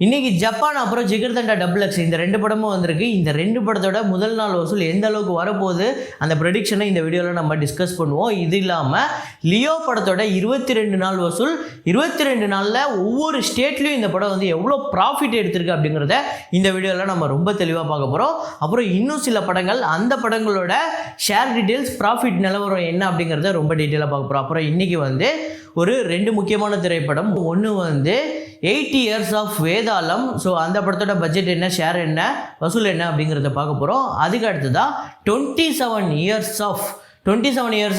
இன்னைக்கு ஜப்பான் அப்புறம் jigarthanda double X இந்த ரெண்டு படமும் வந்திருக்கு. இந்த ரெண்டு படத்தோட முதல் நாள் வசூல் எந்த அளவுக்கு வரப்போகுது அந்த ப்ரெடிக்ஷனை இந்த வீடியோவில் நம்ம டிஸ்கஸ் பண்ணுவோம். இது இல்லாமல் லியோ படத்தோட 22 நாள் வசூல், 22 நாளில் ஒவ்வொரு ஸ்டேட்லேயும் இந்த படம் வந்து எவ்வளோ ப்ராஃபிட் எடுத்திருக்கு அப்படிங்கிறத இந்த வீடியோவில் நம்ம ரொம்ப தெளிவாக பார்க்க போகிறோம். அப்புறம் இன்னும் சில படங்கள், அந்த படங்களோட ஷேர் டீட்டெயில்ஸ், ப்ராஃபிட் நிலவரம் என்ன அப்படிங்கிறத ரொம்ப டீட்டெயிலாக பார்க்க போகிறோம். அப்புறம் இன்றைக்கி வந்து ஒரு ரெண்டு முக்கியமான திரைப்படம். ஒன்று வந்து 80 இயர்ஸ் ஆஃப் வேதாளம். ஸோ அந்த படத்தோட பட்ஜெட் என்ன, ஷேர் என்ன, வசூல் என்ன அப்படிங்கிறத பார்க்க போகிறோம். அதுக்கு அடுத்ததான் 27 years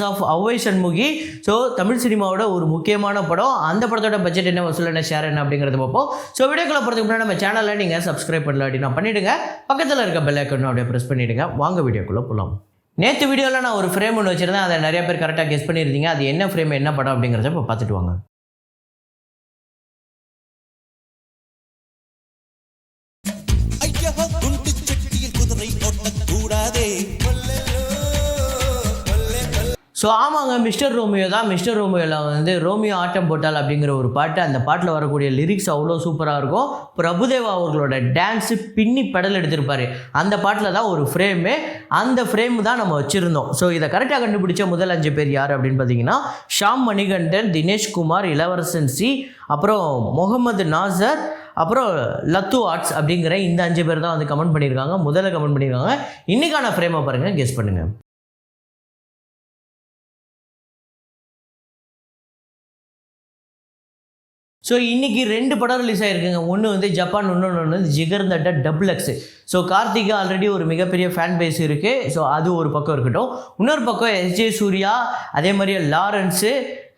of Avvai Shanmughi. So Tamil சினிமாவோட ஒரு முக்கியமான படம். அந்த படத்தோட பட்ஜெட் என்ன, வசூல் என்ன, ஷேர் என்ன அப்படிங்கிறத பார்ப்போம். ஸோ வீடியோக்குள்ள போகிறதுக்கு முன்னாடி நம்ம சேனலில் நீங்கள் சப்ஸ்கிரைப் பண்ணல அப்படின்னா பண்ணிவிடுங்க. பக்கத்தில் இருக்க பெல் ஐக்கன் அப்படியே ப்ரெஸ் பண்ணிவிடுங்க. வாங்க வீடியோக்குள்ளே போகலாம். நேற்று வீடியோவில் நான் ஒரு ஃப்ரேம் ஒன்று வச்சுருந்தேன். அதை நிறைய பேர் கரெக்டாக கெஸ் பண்ணியிருந்தீங்க. அது என்ன ஃப்ரேம், என்ன படம் அப்படிங்கிறத இப்போ பார்த்துட்டு வாங்க. ஸோ ஆமாங்க, மிஸ்டர் ரோமியோ தான். மிஸ்டர் ரோமியோவில் வந்து ரோமியோ ஆட்டம் போட்டால் அப்படிங்கிற ஒரு பாட்டு, அந்த பாட்டில் வரக்கூடிய லிரிக்ஸ் அவ்வளோ சூப்பராக இருக்கும். பிரபுதேவா அவர்களோட டான்ஸு பின்னி பெடல் எடுத்திருப்பார். அந்த பாட்டில் தான் ஒரு ஃப்ரேமு, அந்த ஃப்ரேம் தான் நம்ம வச்சுருந்தோம். ஸோ இதை கரெக்டாக கண்டுபிடிச்ச முதல் 5 பேர் யார் அப்படின்னு பார்த்தீங்கன்னா, ஷாம் மணிகண்டன், தினேஷ் குமார், இளவரசன் சி, அப்புறம் முகமது நாசர், அப்புறம் லத்து ஆர்ட்ஸ் அப்படிங்கிற இந்த 5 பேர் தான் வந்து கமெண்ட் பண்ணியிருக்காங்க. முதல்ல கமெண்ட் பண்ணியிருக்காங்க. இன்றைக்கான ஃப்ரேமை பாருங்கள், கெஸ் பண்ணுங்கள். ஸோ இன்றைக்கி 2 படம் ரிலீஸ் ஆகிருக்குங்க. ஒன்று வந்து ஜப்பான், இன்னொன்று வந்து ஜிகர்தண்டா டபுள் எக்ஸ். ஸோ கார்த்திக்கு ஆல்ரெடி ஒரு மிகப்பெரிய ஃபேன் பேஸ் இருக்குது. ஸோ அது ஒரு பக்கம் இருக்கட்டும். இன்னொரு பக்கம் எஸ்ஜே சூர்யா, அதே மாதிரியே லாரன்ஸு,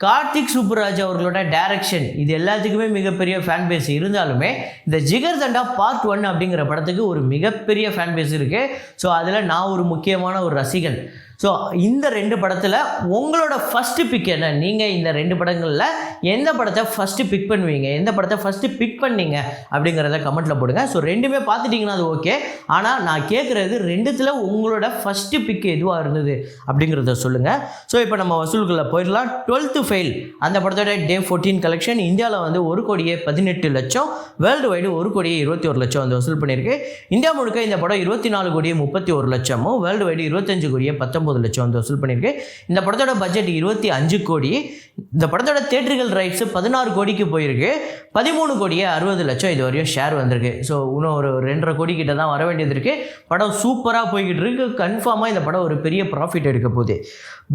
கார்த்திக் சுப்புராஜ் அவர்களோட டைரக்ஷன், இது எல்லாத்துக்குமே மிகப்பெரிய ஃபேன் பேஸ் இருந்தாலுமே இந்த ஜிகர்தண்டா பார்ட் 1 அப்படிங்கிற படத்துக்கு ஒரு மிகப்பெரிய ஃபேன் பேஸ் இருக்குது. ஸோ அதில் நான் ஒரு முக்கியமான ஒரு ரசிகன். ஸோ இந்த 2 படத்தில் உங்களோட ஃபஸ்ட்டு பிக் என்ன? நீங்கள் இந்த 2 படங்களில் எந்த படத்தை ஃபஸ்ட்டு பிக் பண்ணுவீங்க, எந்த படத்தை ஃபஸ்ட்டு பிக் பண்ணீங்க அப்படிங்கிறத கமெண்ட்டில் போடுங்க. ஸோ ரெண்டுமே பார்த்துட்டிங்கன்னா அது ஓகே. ஆனால் நான் கேட்குறது 2த்தில் உங்களோட ஃபஸ்ட்டு பிக் எதுவாக இருந்தது அப்படிங்கிறத சொல்லுங்கள். ஸோ இப்போ நம்ம வசூல்களை போயிடலாம். 12th ஃபெயில் அந்த படத்தோட டே 14 கலெக்ஷன் இந்தியாவில் வந்து 1,18,00,000, வேர்ல்டு வைடு 1,21,00,000 வந்து வசூல் பண்ணியிருக்கு. இந்தியா முழுக்க இந்த படம் 24,31,00,000, வேர்ல்டு வைடு 25,19,00,000 வந்து வசூல் பண்ணியிருக்கு. இந்த படத்தோட பட்ஜெட் 25 கோடி. இந்த படத்தோட தியேட்டர்கள் ரைட்ஸ் 16 கோடிக்கு போயிருக்கு. 13,60,00,000 இது வரையும் ஷேர் வந்திருக்கு. ஸோ இன்னும் ஒரு 2.5 கோடி கிட்ட தான் வர வேண்டியது இருக்குது. படம் சூப்பராக போய்கிட்டு இருக்கு. கன்ஃபார்மாக இந்த படம் ஒரு பெரிய ப்ராஃபிட் எடுக்க போகுது.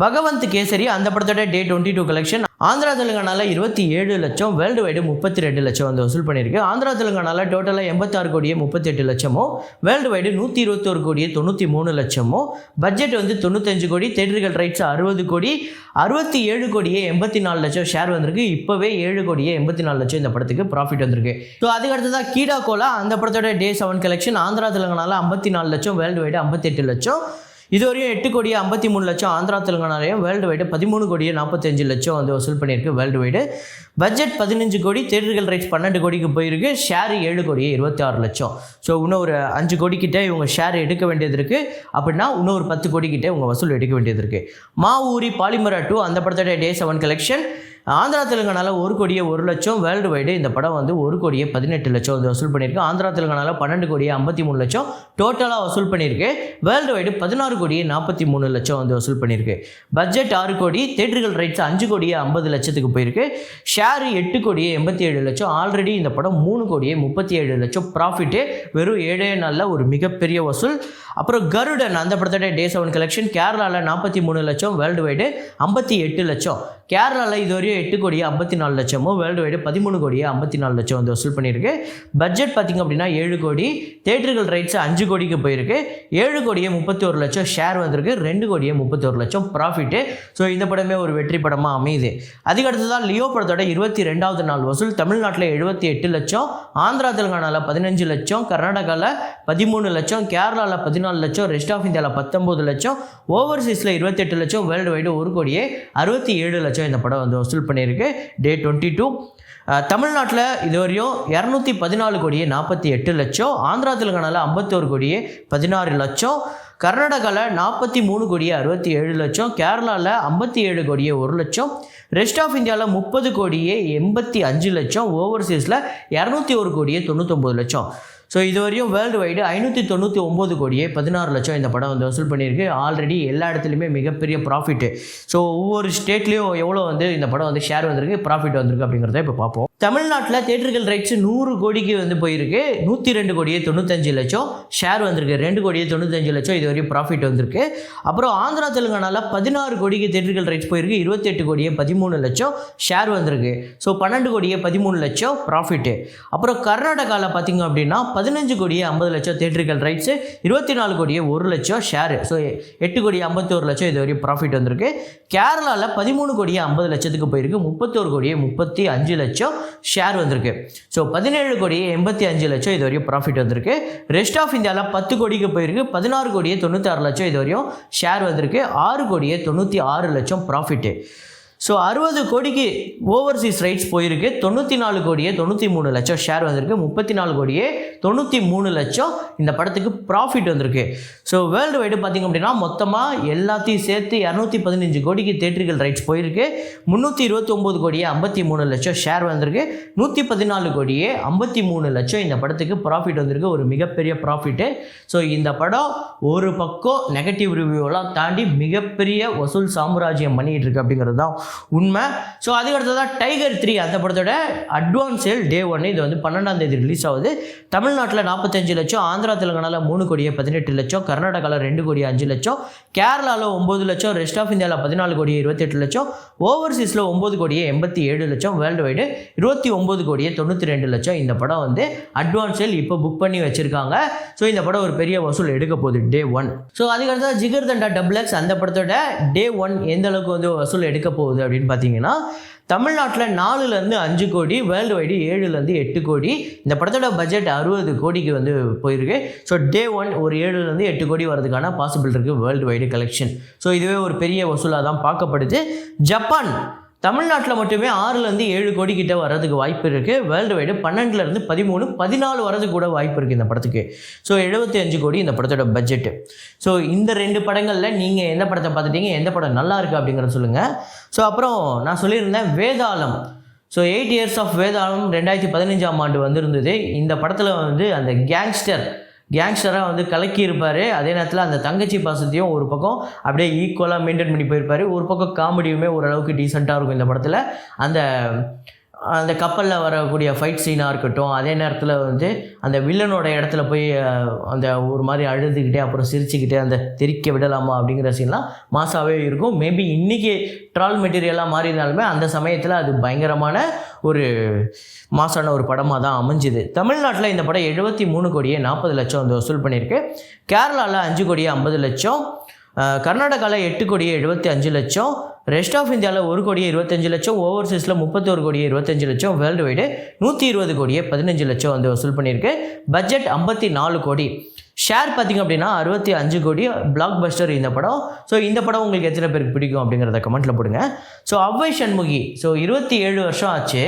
பகவந்த் கேசரி அந்த படத்தோட டே 22 கலெக்ஷன் ஆந்திரா தெலுங்கானாவில் 27 லட்சம், வேர்ல்டு வைடு 32 லட்சம் வந்து வசூல் பண்ணியிருக்கு. ஆந்திரா தெலுங்கானாவில் டோட்டலாக 86 கோடியே 38 லட்சமும், வேர்ல்டு வைடு 121 கோடியே 93 லட்சமும், பட்ஜெட் வந்து 95 கோடி, தியேட்டர்கள் ரைட்ஸ் 60 கோடி, 67 கோடியே 84 லட்சம் ஷேர் வந்திருக்கு. இப்போவே 7 கோடியே 84 லட்சம் இந்த படத்துக்கு ப்ராஃபிட் வந்திருக்கு. ஸோ அதுக்கடுத்ததான் கீடா கோலா அந்த படத்தோட டே 7 கலெக்ஷன் ஆந்திரா தெலுங்கானாவில் 54 லட்சம், வேர்ல்டு வைடு 58 லட்சம், இதுவரையும் 8 கோடியே 53 லட்சம் ஆந்திரா தெலுங்கானாலையும், வேர்ல்டு வைடு 13 கோடியே 45 லட்சம் வந்து வசூல் பண்ணியிருக்கு. வேர்ல்டு வைடு பட்ஜெட் 15 கோடி, தியேட்டர்கள் ரைட்ஸ் 12 கோடிக்கு போயிருக்கு. ஷேர் 7 கோடியே 26 லட்சம். ஸோ இன்னும் ஒரு 5 கோடிக்கிட்ட இவங்க ஷேர் எடுக்க வேண்டியது இருக்குது. அப்படின்னா இன்னும் ஒரு 10 கோடிக்கிட்ட இவங்க வசூல் எடுக்க வேண்டியது இருக்குது. மா ஊரி பாலிமரா 2 அந்த படத்தோட டே 7 கலெக்ஷன் ஆந்திரா தெலுங்கானாவில் 1 கோடியே 1 லட்சம், வேர்ல்டு வைடு இந்த படம் வந்து 1 கோடியே 18 லட்சம் வந்து வசூல் பண்ணியிருக்கு. ஆந்திரா தெலுங்கானாவில் 12 கோடியே 53 லட்சம் டோட்டலாக வசூல் பண்ணியிருக்கு. வேர்ல்டு வைடு 16 கோடியே 43 லட்சம் வந்து வசூல் பண்ணியிருக்கு. பட்ஜெட் 6 கோடி, தியேட்டர்கள் ரைட்ஸ் 5 கோடியே 50 லட்சத்துக்கு போயிருக்கு. ஷேர் 8 கோடியே 87 லட்சம். ஆல்ரெடி இந்த படம் 3 கோடியே 37 லட்சம் ப்ராஃபிட்டு, வெறும் 7 நாளில் ஒரு மிகப்பெரிய வசூல். அப்புறம் கருடன் அந்த படத்தோட டே 7 கலெக்ஷன் கேரளாவில் 43 லட்சம், வேர்ல்டு வைடு 58 லட்சம். கேரளாவில் இதுவரையும் 8 கோடியே 54 லட்சமும், வேர்ல்டு வைடு 13 கோடியே 54 லட்சம் வந்து வசூல் பண்ணியிருக்கு. பட்ஜெட் பார்த்திங்க அப்படின்னா 7 கோடி, தியேட்டர்கள் ரைட்ஸ் 5 கோடிக்கு போயிருக்கு. 7 கோடியே 31 லட்சம் ஷேர் வந்திருக்கு. 2 கோடியே 31 லட்சம் ப்ராஃபிட்டு. ஸோ இந்த படமே ஒரு வெற்றி படமாக அமையுது. அதுக்கடுத்து தான் லியோ படத்தோட 22வது நாள் வசூல் தமிழ்நாட்டில் 78 லட்சம், ஆந்திரா தெலுங்கானாவில் 15 லட்சம், கர்நாடகாவில் 13 லட்சம், கேரளாவில் 14 லட்சம், ரெஸ்ட் ஆஃப் இந்தியாவில் 19 லட்சம், ஓவர்சீஸில் 28 லட்சம், வேர்ல்டு வைடு 1 கோடியே 67 லட்சம் இந்த படம் வந்து வசூல் பண்ணியிருக்கு. டே 22 தமிழ்நாட்டில் இதுவரையும் 214 கோடியே 48 லட்சம், ஆந்திரா தெலுங்கானாவில் 51 கோடியே 16 லட்சம், கர்நாடகாவில் 43 கோடியே 67 லட்சம், கேரளாவில் 57 கோடியே 1 லட்சம், ரெஸ்ட் ஆஃப் இந்தியாவில் 30,85,00,000, ஓவர்சீஸில் 201,99,00,000. ஸோ இது வரையும் வேர்ல்டு வைடு 599,16,00,000 இந்த படம் வந்து வசூல் பண்ணியிருக்கு. ஆல்ரெடி எல்லா இடத்துலையுமே மிகப்பெரிய ப்ராஃபிட்டு. ஸோ ஒவ்வொரு ஸ்டேட்லேயும் எவ்வளோ வந்து இந்த படம் வந்து ஷேர் வந்திருக்கு, ப்ராஃபிட் வந்திருக்கு அப்படிங்கிறத இப்போ பார்ப்போம். தமிழ்நாட்டில் தேட்டர்கள் ரைட்ஸ் 100 கோடிக்கு வந்து போயிருக்கு. 102,95,00,000 ஷேர் வந்திருக்கு. 2,95,00,000 இது வரையும் ப்ராஃபிட் வந்திருக்கு. அப்புறம் ஆந்திரா தெலுங்கானாவில் 16 கோடிக்கு தேட்டர்கள் ரைட்ஸ் போயிருக்கு. 28,13,00,000 ஷேர் வந்திருக்கு. So 12,13,00,000 profit. அப்புறம் கர்நாடகாவில் பார்த்திங்க அப்படின்னா 15,50,00,000 தேட்டர்கள் ரைட்ஸு, 24,01,00,000 ஷேரு. ஸோ 8,51,00,000 இது வரையும் ப்ராஃபிட் வந்திருக்கு. கேரளாவில் 13,50,00,000 போயிருக்கு. 31,35,00,000 ஷேர் வந்திருக்கு. ஸோ 17,85,00,000 இது வரையும் ப்ராஃபிட் வந்திருக்கு. ரெஸ்ட் ஆஃப் இந்தியாவில் 10 கோடிக்கு போயிருக்கு. 16,96,00,000 இது வரையும் ஷேர் வந்திருக்கு. 6,96,00,000 ப்ராஃபிட்டு. ஸோ 60 கோடிக்கு ஓவர்சீஸ் ரைட்ஸ் போயிருக்கு. 94,93,00,000 ஷேர் வந்திருக்கு. 34,93,00,000 இந்த படத்துக்கு ப்ராஃபிட் வந்திருக்கு. ஸோ வேர்ல்டு வைடு பார்த்திங்க அப்படின்னா மொத்தமாக எல்லாத்தையும் சேர்த்து 215 கோடிக்கு தேட்டர்கள் ரைட்ஸ் போயிருக்கு. 329,53,00,000 ஷேர் வந்திருக்கு. 114,53,00,000 இந்த படத்துக்கு ப்ராஃபிட் வந்திருக்கு. ஒரு மிகப்பெரிய ப்ராஃபிட்டு. ஸோ இந்த படம் ஒரு பக்கம் நெகட்டிவ் ரிவ்யூவெல்லாம் தாண்டி மிகப்பெரிய வசூல் சாம்ராஜ்யம் பண்ணிகிட்டு இருக்கு அப்படிங்கிறது தான் உண்மை. ஸோ அதுக்கடுத்ததான் டைகர் 3 அந்த படத்தோட அட்வான்ஸ் சேல் டே 1 இது வந்து 12ஆம் தேதி ரிலீஸ் ஆகுது. தமிழ்நாட்டில் 45 லட்சம், ஆந்திரா தெலுங்கானாவில் 3,18,00,000, கர்நாடகாவில் 2,05,00,000, கேரளாவில் 9 லட்சம், ரெஸ்ட் ஆஃப் இந்தியாவில் 14,28,00,000, ஓவர்சீஸில் 9,87,00,000, வேர்ல்டு வைடு 29,92,00,000 இந்த படம் வந்து அட்வான்ஸ் சேல் இப்போ புக் பண்ணி வச்சுருக்காங்க. ஸோ இந்த படம் ஒரு பெரிய வசூல் எடுக்க போகுது டே 1. ஸோ அதுக்கடுத்தது ஜிகர் தண்டா XX அந்த படத்தோட டே 1 எந்த அளவுக்கு வந்து வசூல் எடுக்க போகுது அப்படின்னு பார்த்தீங்கன்னா தமிழ்நாட்டில் 4லேருந்து 5 கோடி, வேர்ல்டு வைடு 7லேருந்து 8 கோடி. இந்த படத்தோட பட்ஜெட் 60 கோடிக்கு வந்து போயிருக்கு. ஸோ டே 1 ஒரு 7லேருந்து 8 கோடி வரதுக்கான பாசிபிள் இருக்குது வேர்ல்டு வைடு கலெக்ஷன். ஸோ இதுவே ஒரு பெரிய வசூலாக தான் பார்க்கப்படுது. ஜப்பான் தமிழ்நாட்டில் மட்டுமே 6லேருந்து 7 கோடி கிட்ட வர்றதுக்கு வாய்ப்பு இருக்குது. வேர்ல்டு வைடு 12லேருந்து 13, 14 வரதுக்கு கூட வாய்ப்பு இருக்குது இந்த படத்துக்கு. ஸோ 75 கோடி இந்த படத்தோட பட்ஜெட்டு. ஸோ இந்த 2 படங்களில் நீங்கள் எந்த படத்தை பார்த்துட்டீங்க, எந்த படம் நல்லா இருக்குது அப்படிங்கிறத சொல்லுங்கள். ஸோ அப்புறம் நான் சொல்லியிருந்தேன் வேதாளம். ஸோ 8 இயர்ஸ் ஆஃப் வேதாளம் 2015ஆம் ஆண்டு வந்திருந்தது. இந்த படத்தில் வந்து அந்த கேங்ஸ்டராக வந்து கலக்கியிருப்பார். அதே நேரத்தில் அந்த தங்கச்சி பாசத்தையும் ஒரு பக்கம் அப்படியே ஈக்குவலாக மெயின்டைன் பண்ணி போயிருப்பார். ஒரு பக்கம் காமெடியுமே ஓரளவுக்கு டீசெண்டாக இருக்கும் இந்த படத்தில். அந்த கப்பலில் வரக்கூடிய ஃபைட் சீனாக இருக்கட்டும், அதே நேரத்தில் வந்து அந்த வில்லனோட இடத்துல போய் அந்த ஒரு மாதிரி அழுதுகிட்டே அப்புறம் சிரிச்சுக்கிட்டே அந்த தெரிக்க விடலாமா அப்படிங்கிற சீன்லாம் மாசாவே இருக்கும். மேபி இன்றைக்கி ட்ரால் மெட்டீரியலாக மாறினாலுமே அந்த சமயத்தில் அது பயங்கரமான ஒரு மாசான ஒரு படமாக தான் அமைஞ்சுது. தமிழ்நாட்டில் இந்த படம் 73,40,00,000 வந்து வசூல் பண்ணியிருக்கு. கேரளாவில் 5,50,00,000, கர்நாடகாவில் 8,75,00,000, ரெஸ்ட் ஆஃப் இந்தியாவில் 1,25,00,000, ஓவர்சீஸில் 31,25,00,000, வேர்ல்டு வைடு 120,15,00,000 வந்து வசூல் பண்ணியிருக்கு. பட்ஜெட் 54 கோடி. ஷேர் பார்த்திங்க அப்படின்னா 65 கோடி. பிளாக் பஸ்டர் இந்த படம். ஸோ இந்த படம் உங்களுக்கு எத்தனை பேருக்கு பிடிக்கும் அப்படிங்கிறத கமெண்ட்டில் போடுங்க. ஸோ அவ்வை சண்முகி, ஸோ 27 வருஷம் ஆச்சு.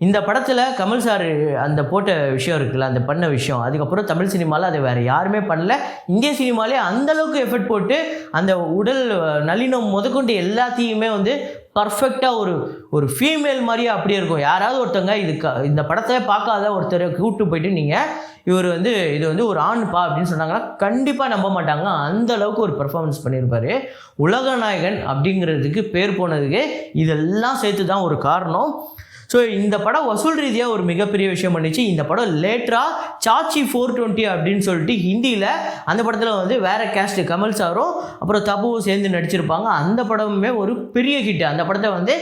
இந்த படத்தில் கமல் சார் அந்த போட்ட விஷயம் இருக்குல்ல, அந்த பண்ண விஷயம், அதுக்கப்புறம் தமிழ் சினிமாவில் அதை வேறு யாருமே பண்ணல. இந்திய சினிமாலே அந்தளவுக்கு எஃபர்ட் போட்டு அந்த உடல் நளினம் முதற்கொண்டு எல்லாத்தையுமே வந்து பர்ஃபெக்டாக ஒரு ஃபீமேல் மாதிரியே அப்படியே இருக்கும். யாராவது ஒருத்தவங்க இந்த படத்தை பார்க்காத ஒருத்தரை கூப்பிட்டு போயிட்டு நீங்கள் இது வந்து ஒரு ஆண்பா அப்படின்னு சொன்னாங்கன்னா கண்டிப்பாக நம்ப மாட்டாங்க. அந்த அளவுக்கு ஒரு பெர்ஃபார்மன்ஸ் பண்ணியிருப்பார். உலகநாயகன் அப்படிங்கிறதுக்கு பேர் போனதுக்கு இதெல்லாம் சேர்த்து தான் ஒரு காரணம். ஸோ இந்த படம் வசூல் ரீதியாக ஒரு மிகப்பெரிய விஷயம் பண்ணிச்சு. இந்த படம் லேட்டராக சாச்சி 420 அப்படின்னு சொல்லிட்டு ஹிந்தியில் அந்த படத்தில் வந்து வேறு கேஸ்ட்டு கமல் சாரும் அப்புறம் தபுவும் சேர்ந்து நடிச்சிருப்பாங்க. அந்த படமுமே ஒரு பெரிய ஹிட்டு. அந்த படத்தை வந்து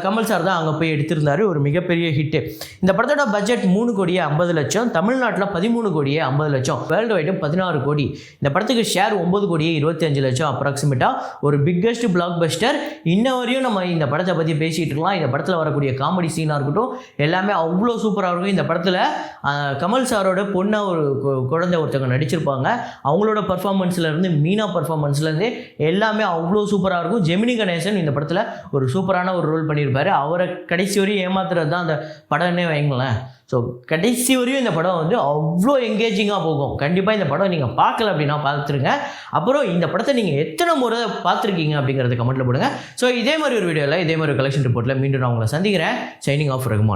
கமல் சார் தான் அங்கே போய் எடுத்திருந்தார். ஒரு மிகப்பெரிய ஹிட்டு. இந்த படத்தோட பட்ஜெட் 3,50,00,000, தமிழ்நாட்டில் 13,50,00,000, வேர்ல்டு வைடு 16 கோடி. இந்த படத்துக்கு ஷேர் 9,25,00,000 அப்ராக்சிமேட்டாக. ஒரு பிக்கஸ்ட் பிளாக் பஸ்டர். இன்ன வரையும் நம்ம இந்த படத்தை பற்றி பேசிகிட்டு இருக்கலாம். இந்த படத்தில் வரக்கூடிய காமெடி சீனாக இருக்கட்டும் எல்லாமே அவ்வளோ சூப்பராக இருக்கும். இந்த படத்தில் கமல் சாரோட பொண்ணாக ஒரு குழந்தை ஒருத்தவங்க நடிச்சிருப்பாங்க. அவங்களோட பர்ஃபார்மன்ஸ்லேருந்து மீனா பர்ஃபார்மன்ஸ்லேருந்து எல்லாமே அவ்வளோ சூப்பராக இருக்கும். ஜெமினி கணேசன் இந்த படத்தில் ஒரு சூப்பரான ஒரு ரோல் ரோல் பண்ணியிருப்பாரு. அவரை கடைசி வரையும் ஏமாத்துறது தான் அந்த படம்னே வைங்களேன். ஸோ கடைசி வரையும் இந்த படம் வந்து அவ்வளோ எங்கேஜிங்காக போகும். கண்டிப்பாக இந்த படம் நீங்கள் பார்க்கல அப்படின்னா பார்த்துருங்க. அப்புறம் இந்த படத்தை நீங்கள் எத்தனை முறை பார்த்துருக்கீங்க அப்படிங்கிறத கமெண்ட்டில் போடுங்க. ஸோ இதே மாதிரி ஒரு வீடியோவில் இதே மாதிரி ஒரு கலெக்ஷன் ரிப்போர்ட்டில் மீண்டும் நான் உங்களை சந்திக்கிறேன். Signing off Rahman.